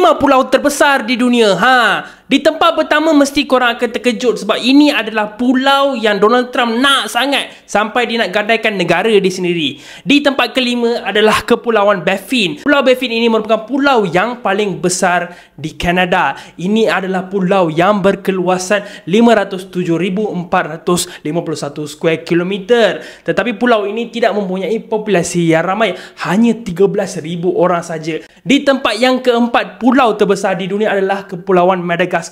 5 pulau terbesar di dunia. Di tempat pertama mesti korang akan terkejut sebab ini adalah pulau yang Donald Trump nak sangat sampai dia nak gadaikan negara dia sendiri. Di tempat kelima adalah Kepulauan Baffin. Pulau Baffin ini merupakan pulau yang paling besar di Kanada. Ini adalah pulau yang berkeluasan 507,451 square kilometer. Tetapi pulau ini tidak mempunyai populasi yang ramai, hanya 13,000 orang saja. Di tempat yang keempat, pulau terbesar di dunia adalah Kepulauan Madagascar.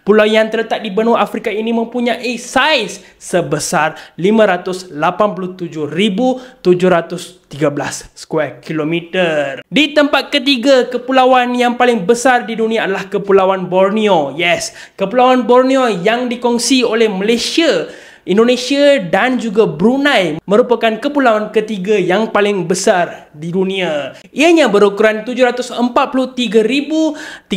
Pulau yang terletak di benua Afrika ini mempunyai saiz sebesar 587,713 square kilometer. Di tempat ketiga, kepulauan yang paling besar di dunia adalah Kepulauan Borneo. Yes, Kepulauan Borneo yang dikongsi oleh Malaysia, Indonesia dan juga Brunei merupakan kepulauan ketiga yang paling besar di dunia. Ianya berukuran 743,330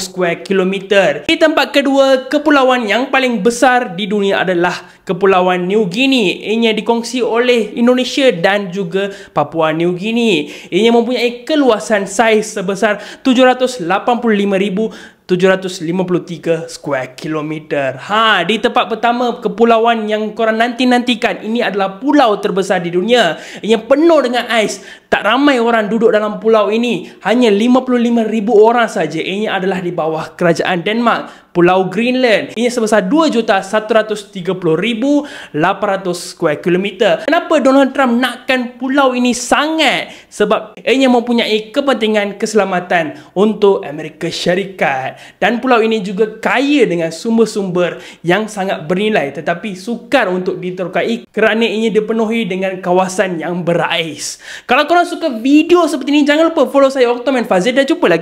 square kilometer. Di tempat kedua, kepulauan yang paling besar di dunia adalah Kepulauan New Guinea. Ianya dikongsi oleh Indonesia dan juga Papua New Guinea. Ianya mempunyai keluasan saiz sebesar 785,753 square kilometer. Di tempat pertama, kepulauan yang korang nanti-nantikan, ini adalah pulau terbesar di dunia yang penuh dengan ais. Tak ramai orang duduk dalam pulau ini, hanya 55,000 orang saja. Ini adalah di bawah kerajaan Denmark. Pulau Greenland, ini sebesar 2,130,800 square kilometer. Kenapa Donald Trump nakkan pulau ini sangat? Sebab ia mempunyai kepentingan keselamatan untuk Amerika Syarikat. Dan pulau ini juga kaya dengan sumber-sumber yang sangat bernilai, tetapi sukar untuk diterokai kerana ia dipenuhi dengan kawasan yang berais. Kalau korang suka video seperti ini, jangan lupa follow saya Octoman Fazil dan jumpa lagi.